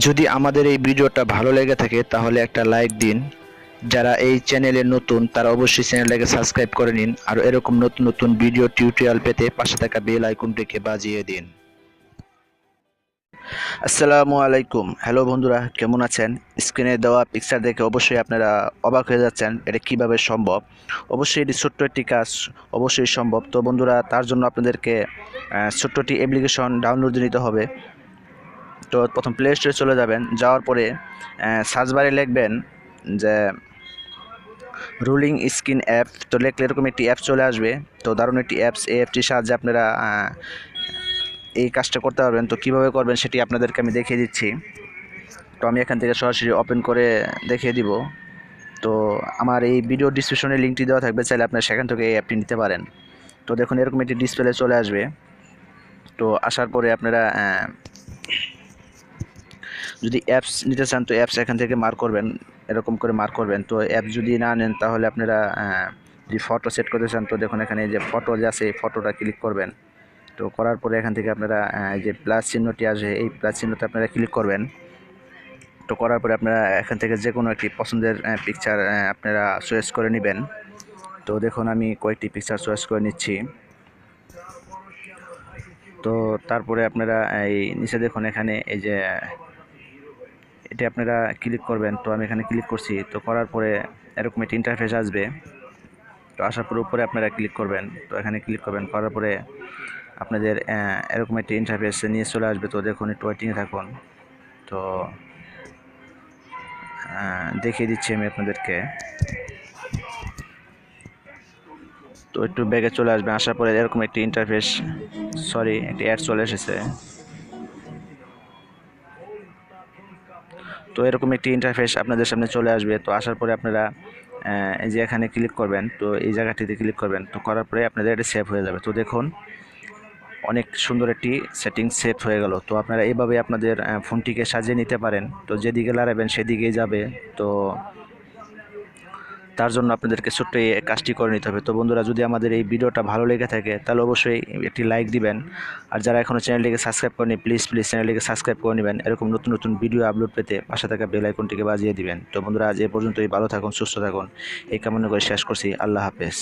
যদি আমাদের এই ভিডিওটা ভালো লেগে থাকে তাহলে একটা লাইক দিন। যারা এই চ্যানেলে নতুন তারা অবশ্যই চ্যানেলটাকে সাবস্ক্রাইব করে নিন আর এরকম নতুন নতুন ভিডিও টিউটোরিয়াল পেতে পাশে থাকা বেল আইকনটিকে বাজিয়ে দিন। আসসালামু আলাইকুম। হ্যালো বন্ধুরা, কেমন আছেন? স্ক্রিনে দেওয়া পিকচার দেখে অবশ্যই আপনারা অবাক হয়ে যাচ্ছেন, এটা কিভাবে সম্ভব। অবশ্যই এটি ছোট্ট একটি কাজ, অবশ্যই সম্ভব। তো বন্ধুরা, তার জন্য আপনাদেরকে ছোট্ট একটি অ্যাপ্লিকেশন ডাউনলোড নিতে হবে। তো প্রথম প্লে স্টোরে চলে যাবেন, যাওয়ার পরে সার্চ বারে লিখবেন যে রুলিং স্ক্রিন অ্যাপ। তো লিখলে এরকম একটি অ্যাপ চলে আসবে। তো দারুণ একটি অ্যাপস, এই অ্যাপটির সাহায্যে আপনারা এই কাজটা করতে পারবেন। তো কীভাবে করবেন সেটি আপনাদেরকে আমি দেখিয়ে দিচ্ছি। তো আমি এখান থেকে সরাসরি ওপেন করে দেখিয়ে দিব। তো আমার এই ভিডিও ডিসক্রিপশনে লিঙ্কটি দেওয়া থাকবে, চাইলে আপনারা সেখান থেকে এই অ্যাপটি নিতে পারেন। তো দেখুন এরকম একটি ডিসপ্লে চলে আসবে। তো আসার পরে আপনারা যদি অ্যাপস নিতে চান তো অ্যাপস এখান থেকে মার্ক করবেন, এরকম করে মার্ক করবেন। তো অ্যাপ যদি না নেন তাহলে আপনারা যদি ফটো সেট করতে চান তো দেখুন এখানে যে ফটো যে আছে এই ফটোটা ক্লিক করবেন। তো করার পরে এখান থেকে আপনারা যে প্লাস চিহ্নটি আসে এই প্লাস চিহ্নতে আপনারা ক্লিক করবেন। তো করার পরে আপনারা এখান থেকে যে কোনো একটি পছন্দের পিকচার আপনারা চয়েস করে নেবেন। তো দেখুন আমি কয়েকটি পিকচার চয়েস করে নিচ্ছি। তো তারপরে আপনারা এই নিচে দেখুন এখানে এই যে এটা আপনারা ক্লিক করবেন। তো আমি এখানে ক্লিক করছি। তো করার পরে এরকম একটি ইন্টারফেস আসবে। তো আসার পরে উপরে আপনারা ক্লিক করবেন। তো এখানে ক্লিক করবেন, করার পরে আপনাদের এরকম একটি ইন্টারফেস নিয়ে চলে আসবে। তো দেখুন একটু ওয়েটিংয়ে থাকুন। তো দেখিয়ে দিচ্ছি আমি আপনাদেরকে। তো একটু ব্যাগে চলে আসবে, আসার পরে এরকম একটি ইন্টারফেস, সরি একটি অ্যাড চলে এসেছে। তো এরকম একটি ইন্টারফেস আপনাদের সামনে চলে আসবে। তো আসার পরে আপনারা এই যে এখানে ক্লিক করবেন। তো এই জায়গাটিতে ক্লিক করবেন। তো করার পরে আপনাদের এটা সেভ হয়ে যাবে। তো দেখুন অনেক সুন্দর একটি সেটিং সেভ হয়ে গেল। তো আপনারা এইভাবে আপনাদের ফোনটিকে সাজিয়ে নিতে পারেন। তো যেদিকে লাগাবেন সেদিকেই যাবে। তো তার জন্য আপনাদেরকে ছোট্ট এই কাজটি করে নিতে হবে। তো বন্ধুরা, যদি আমাদের এই ভিডিওটা ভালো লেগে থাকে তাহলে অবশ্যই একটি লাইক দিবেন। আর যারা এখনও চ্যানেলটিকে সাবস্ক্রাইব করেনি প্লিজ চ্যানেলটিকে সাবস্ক্রাইব করে নেবেন। এরকম নতুন নতুন ভিডিও আপলোড পেতে পাশে থাকা বেল আইকনটিকে বাজিয়ে দিবেন। তো বন্ধুরা, আজ এ পর্যন্তই। ভালো থাকুন, সুস্থ থাকুন, এই কামনা করে শেষ করছি। আল্লাহ হাফেজ।